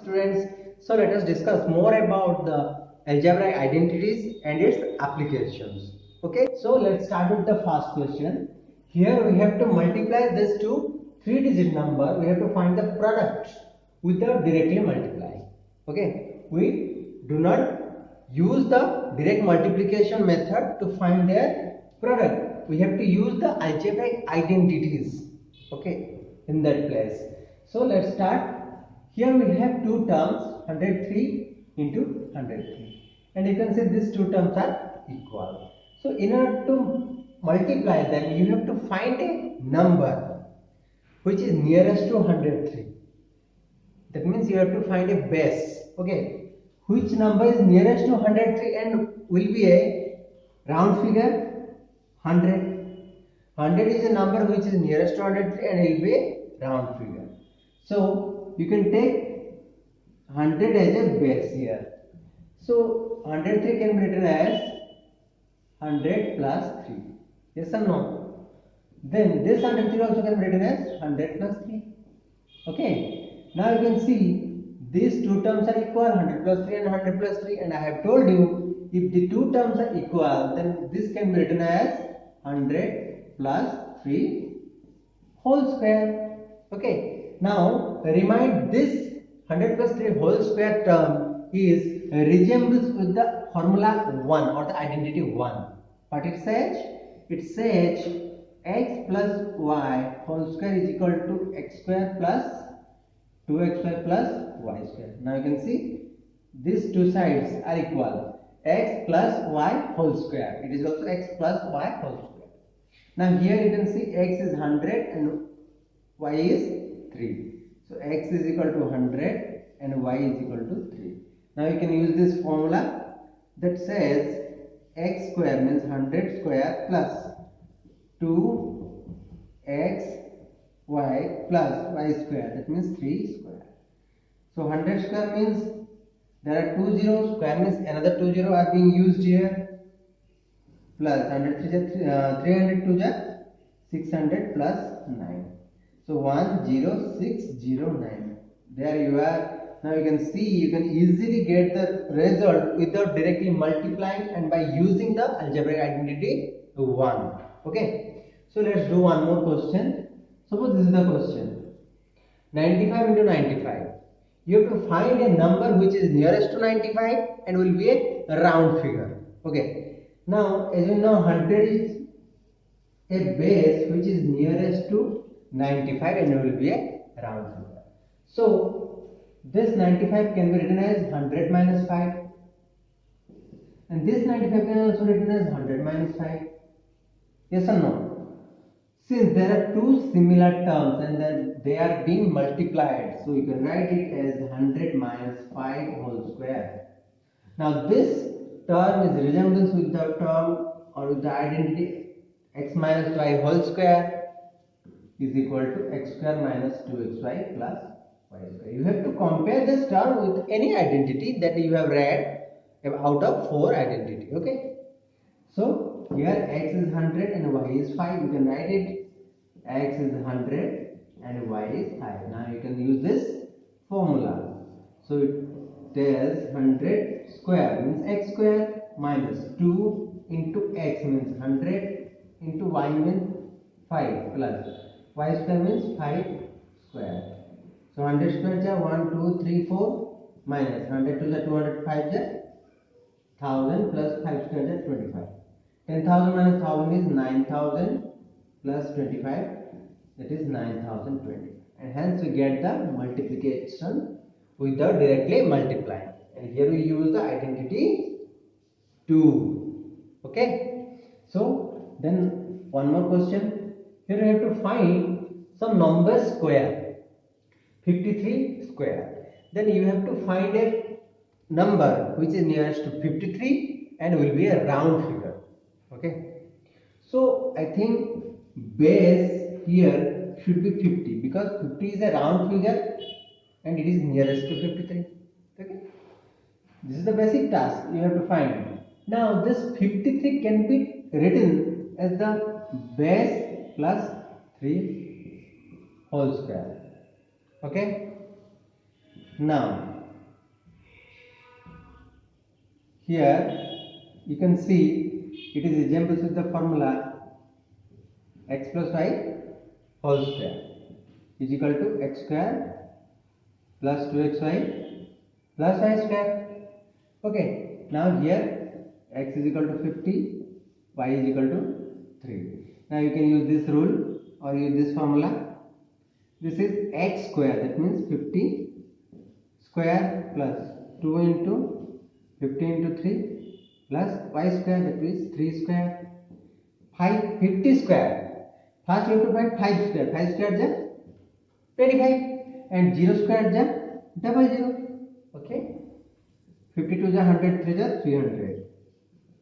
students. So let us discuss more about the algebraic identities and its applications. Okay, so let's start with the first question. Here we have to multiply this to 3-digit number. We have to find the product without directly multiplying. Okay, we do not use the direct multiplication method to find their product. We have to use the algebraic identities. Okay, in that place. So let's start. Here we have two terms, 103 into 103, and you can see these two terms are equal. So in order to multiply them, you have to find a number which is nearest to 103. That means you have to find a base. Okay, which number is nearest to 103 and will be a round figure? 100. 100 is a number which is nearest to 103 and will be a round figure. So you can take 100 as a base here. So 103 can be written as 100 plus 3. Yes or no? Then this 103 also can be written as 100 plus 3. Okay. Now you can see these two terms are equal, 100 plus 3 and 100 plus 3, and I have told you if the two terms are equal, then this can be written as 100 plus 3 whole square. Okay. Now remind this 100 plus 3 whole square term is resembles with the formula 1 or the identity 1. What it says? It says x plus y whole square is equal to x square plus 2x square plus y square. Now you can see these two sides are equal. X plus y whole square. It is also x plus y whole square. Now here you can see x is 100 and y is 3. So x is equal to 100 and y is equal to 3. Now you can use this formula that says x square means 100 square plus 2x y plus y square, that means 3 square. So 100 square means there are 2 zeros, square means another 2 zeros are being used here, plus 100 300 2 600 plus 9. So 10609. There you are. Now you can see, you can easily get the result without directly multiplying and by using the algebraic identity 1. Okay. So let's do one more question. Suppose this is the question. 95 into 95. You have to find a number which is nearest to 95 and will be a round figure. Okay. Now as you know, 100 is a base which is nearest to 95 and will be a round figure. So this 95 can be written as 100 minus 5 and this 95 can also be written as 100 minus 5. Yes or no? Since there are two similar terms and then they are being multiplied, so you can write it as 100 minus 5 whole square. Now this term is resemblance with the term or with the identity x minus y whole square is equal to x square minus 2xy plus y square. You have to compare this term with any identity that you have read out of 4 identity. Okay. So here x is 100 and y is 5. You can write it x is 100 and y is 5. Now you can use this formula. So it tells 100 square means x square minus 2 into x means 100 into y means 5 plus y square means 5 square. So 100 square is 1, 2, 3, 4 minus 100 to the 205 is 1000 plus 5 square is 25. 10,000 minus 1000 is 9,000 plus 25, that is 9,020, and hence we get the multiplication without directly multiplying, and here we use the identity 2. Okay. So then one more question. Here we have to find some number square, 53 square. Then you have to find a number which is nearest to 53 and will be a round figure. Okay. So I think base here should be 50 because 50 is a round figure and it is nearest to 53. Okay. This is the basic task you have to find. Now this 53 can be written as the base plus 3 whole square. Okay. Now here you can see it is resembles with the formula x plus y whole square is equal to x square plus 2xy plus y square. Okay, now here x is equal to 50, y is equal to 3. Now you can use this rule or use this formula. This is x square, that means 50 square plus 2 into 50 into 3 plus y square, that means 3 square. 50 square. First you have to find 5 square. 5 square is 25 and 0 square is 00. Okay. 52 is 100, 3 is 300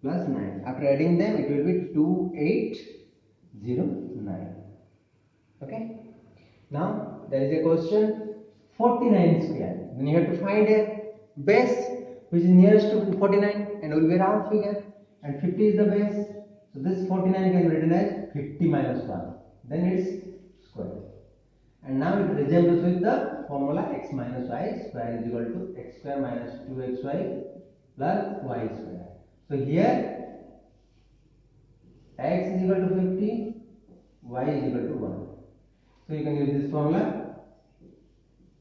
plus 9. After adding them, it will be 2809. Okay. Now there is a question 49 square. Then you have to find a base which is nearest to 49 and will be a round figure, and 50 is the base. So this 49 can be written as 50 minus 1. Then it's square. And now it resembles with the formula x minus y square is equal to x square minus 2xy plus y square. So here x is equal to 50, y is equal to 1. So you can use this formula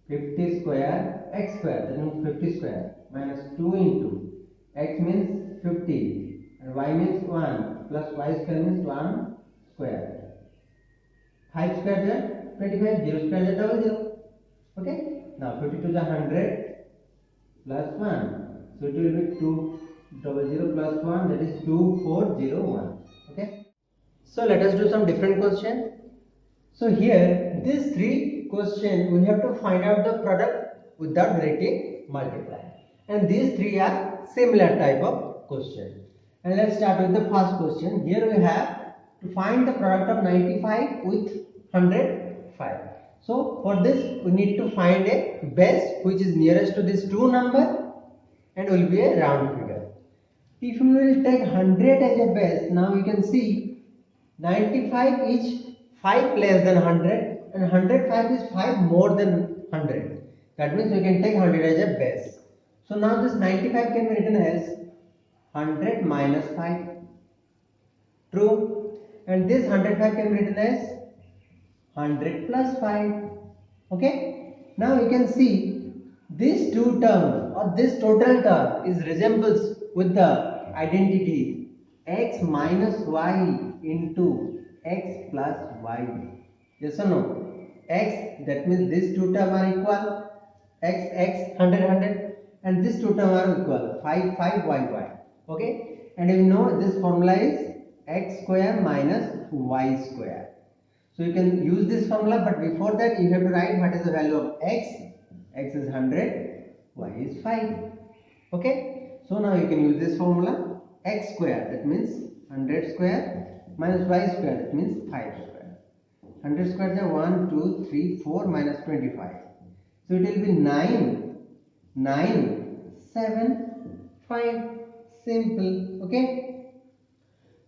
50 square x square, that means 50 square minus 2 into x means 50 and y means 1 plus y square means 1 square. 5 square is 25, 0 square is 00. Okay, now 52 is 100 plus 1, so it will be 200 plus 1, that is 2401. Okay, so let us do some different question. So here these three questions we have to find out the product without directly multiplying, and these three are similar type of question. And let's start with the first question. Here we have to find the product of 95 with 105. So for this we need to find a base which is nearest to this two number and will be a round figure. If we will take 100 as a base, now you can see 95 is 5 less than 100 and 105 is 5 more than 100. That means we can take 100 as a base. So now this 95 can be written as 100 minus 5. True. And this 105 can be written as 100 plus 5. Okay. Now you can see these two terms or this total term is resembles with the identity x minus y into x plus y. Yes or no? X, that means these two terms are equal. X 100 and these two terms are equal 5 y. Okay, and you know this formula is x square minus y square. So you can use this formula, but before that you have to write what is the value of x. X is 100, y is 5. Okay, so now you can use this formula x square, that means 100 square minus y square, that means 5 square. 100 square is 1, 2, 3, 4 minus 25. So it will be 9, 7, 5. Simple. Okay.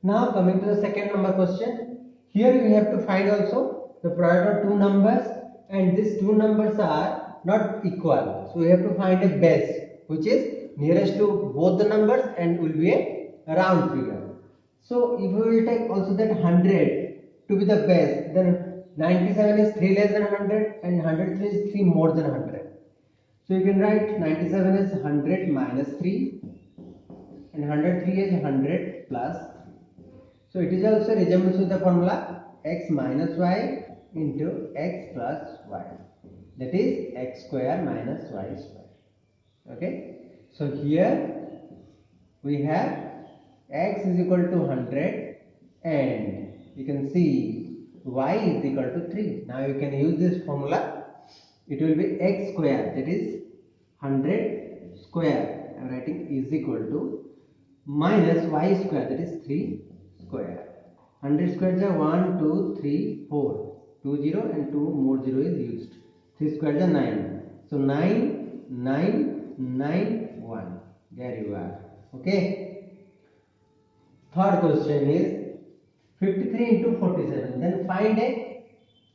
Now coming to the second number question. Here we have to find also the product of two numbers, and these two numbers are not equal. So we have to find a base which is nearest to both the numbers and will be a round figure. So if we will take also that 100 to be the base, then 97 is 3 less than 100 and 103 is 3 more than 100. So you can write 97 is 100 minus 3 and 103 is 100 plus 3. So it is also resembles with the formula x minus y into x plus y, that is x square minus y square. Okay, so here we have x is equal to 100 and you can see y is equal to 3. Now you can use this formula. It will be x square, that is 100 square, I am writing is equal to minus y square, that is 3 square. 100 square is 1, 2, 3, 4. 2 0 and 2 more 0 is used. 3 square is 9. So 9, 9, 9, 1. There you are. Okay. Third question is 53 into 47. Then find a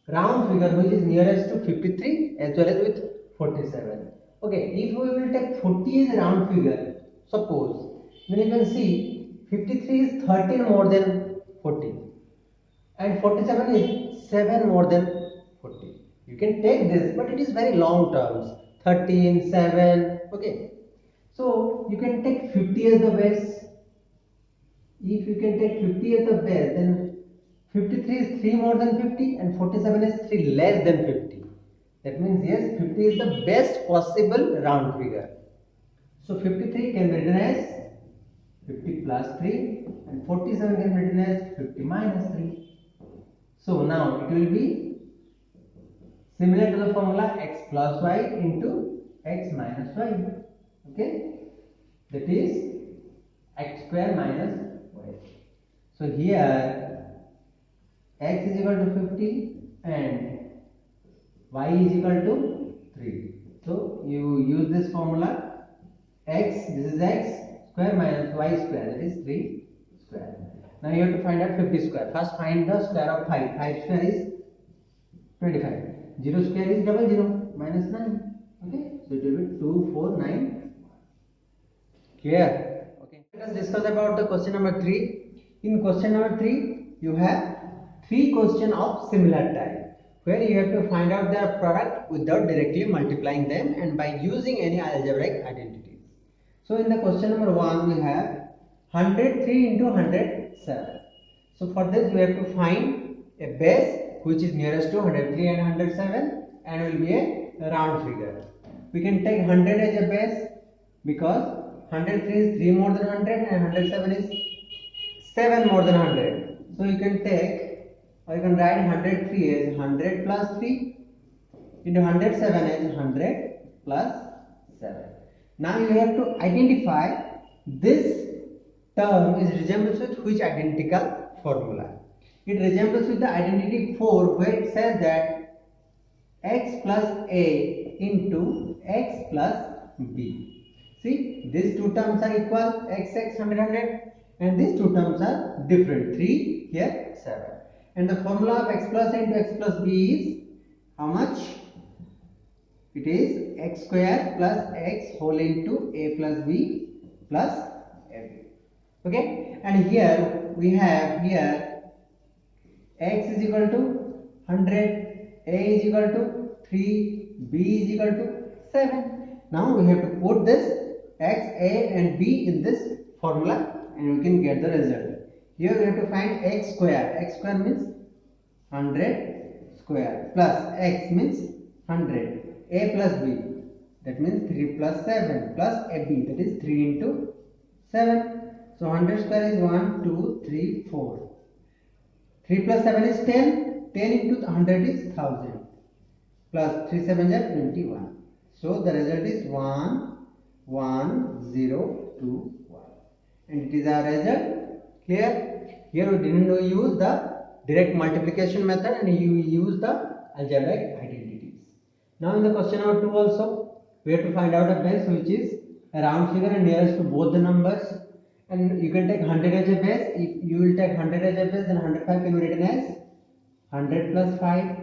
round figure which is nearest to 53 as well as with 47. Okay, if we will take 40 as a round figure, suppose, Then you can see 53 is 13 more than 40 and 47 is 7 more than 40. You can take this, but it is very long terms. 13, 7, okay. So you can take 50 as the base. If you can take 50 as the base, then 53 is 3 more than 50 and 47 is 3 less than 50. That means yes, 50 is the best possible round figure. So 53 can be written as 50 plus 3 and 47 can be written as 50 minus 3. So now it will be similar to the formula x plus y into x minus y. Okay, that is x square minus y. So here x is equal to 50 and y is equal to 3. So you use this formula x, this is x square minus y square, that is 3 square. Now you have to find out 50 square. First find the square of 5. 5 square is 25. 0 square is double 0 minus 9. Okay, so it will be 2, 4, 9. Clear? Okay. Let us discuss about the question number 3. In question number 3, you have 3 questions of similar type, where you have to find out their product without directly multiplying them and by using any algebraic identities. So in the question number 1, we have 103 into 107. So for this, we have to find a base which is nearest to 103 and 107 and will be a round figure. We can take 100 as a base because 103 is 3 more than 100 and 107 is 7 more than 100. So you can take, or you can write 103 as 100 plus 3 into 107 as 100 plus 7. Now you have to identify this term is resembles with which identical formula. It resembles with the identity 4, where it says that x plus a into x plus b. See, these two terms are equal, x 100 and these two terms are different, 3 here 7. And the formula of x plus a into x plus b is how much? It is x square plus x whole into a plus b plus ab. Okay, and here we have here x is equal to 100, a is equal to 3, b is equal to 7. Now we have to put this x, a and b in this formula and we can get the result. Here we have to find x square. X square means 100 square plus x means 100. A plus b, that means 3 plus 7 plus ab, that is 3 into 7. So 100 square is 1, 2, 3, 4. 3 plus 7 is 10. 10 into 100 is 1000. Plus 3 7 is 21. So the result is 1, 1, 0, 2, 1. And it is our result. Clear? Here we didn't use the direct multiplication method and you use the algebraic identities. Now in the question number 2 also, we have to find out a base which is a round figure and nearest to both the numbers. And you can take 100 as a base. If you will take 100 as a base, then 105 can be written as 100 plus 5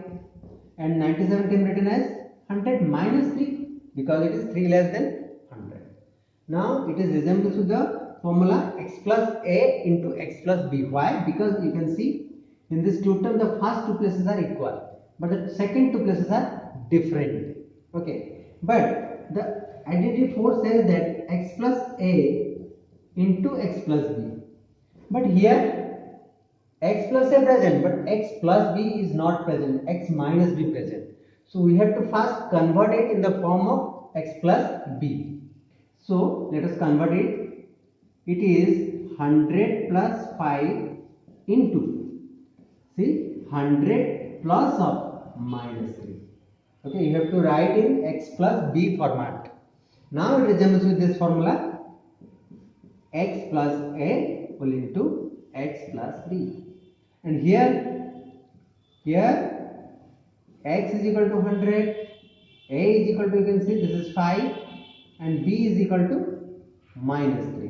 and 97 can be written as 100 minus 3 because it is 3 less than 100. Now it is resembles to the formula x plus a into x plus b. Why? Because you can see in this two term the first two places are equal but the second two places are different. Okay, but the identity 4 says that x plus a into x plus b, but here x plus a present but x plus b is not present, x minus b present. So we have to first convert it in the form of x plus b. So let us convert it. It is 100 plus 5 into, see, 100 plus of minus 3. Okay, you have to write in x plus b format. Now it resembles with this formula x plus a whole into x plus b. And here x is equal to 100, a is equal to, you can see this is 5 and b is equal to minus 3.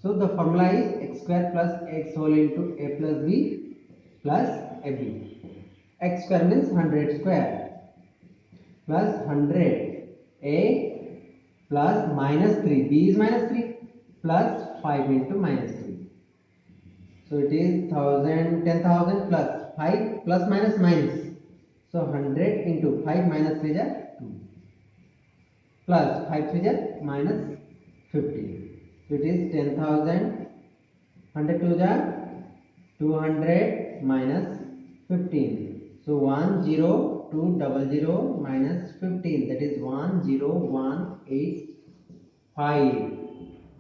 So the formula is x square plus x whole into a plus b plus ab. X square means 100 square plus 100 a plus minus 3, b is minus 3 plus 5 into minus 3. So it is 10,000 plus 5 plus minus minus. So 100 into 5 minus 3 is 2 plus 5 3 is minus 50. So it is 10,000, 100 2 is 200 minus 15. So 10200 minus 15, that is 10185.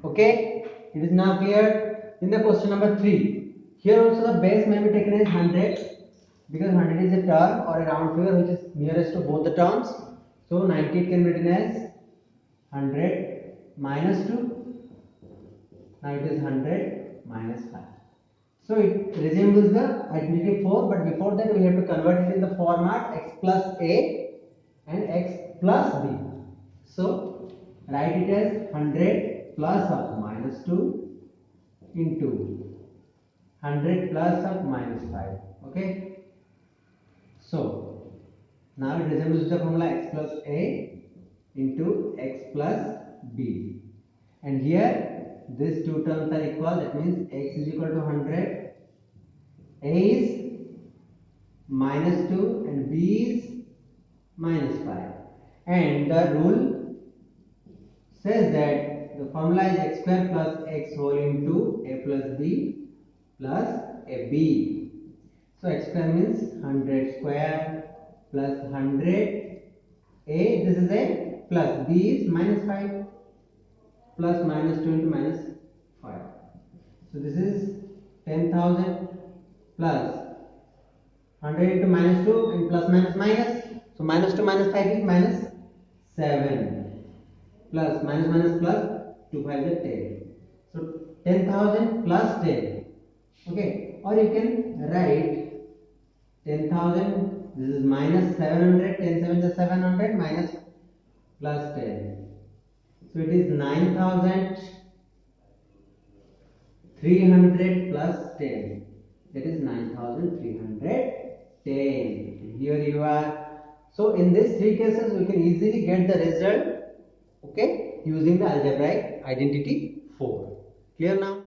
Okay, it is now clear. In the question number 3, here also the base may be taken as 100 because 100 is a term or a round figure which is nearest to both the terms. So 98 can be written as 100 minus 2. Now it is 100 minus 5. So it resembles the identity 4, but before that we have to convert it in the format x plus a and x plus b. So write it as 100 plus of minus 2 into 100 plus of minus 5. Okay. So now it resembles the formula x plus a into x plus b. And here these two terms are equal, that means x is equal to 100, a is minus 2 and b is minus 5. And the rule says that the formula is x square plus x whole into a plus b plus a b. So x square means 100 square plus 100 a, this is a plus, b is minus 5 plus minus 2 into minus 5. So this is 10,000 plus 100 into minus 2 and plus minus minus. So minus 2 minus 5 is minus 7 plus minus minus plus 2 5 is 10. So 10,000 plus 10. Okay, or you can write 10,000, this is minus 700, 10 7 is 700 minus plus 10. So it is 9,300 plus 10. That is 9,310. Here you are. So in these three cases we can easily get the result, okay, using the algebraic identity 4. Clear now?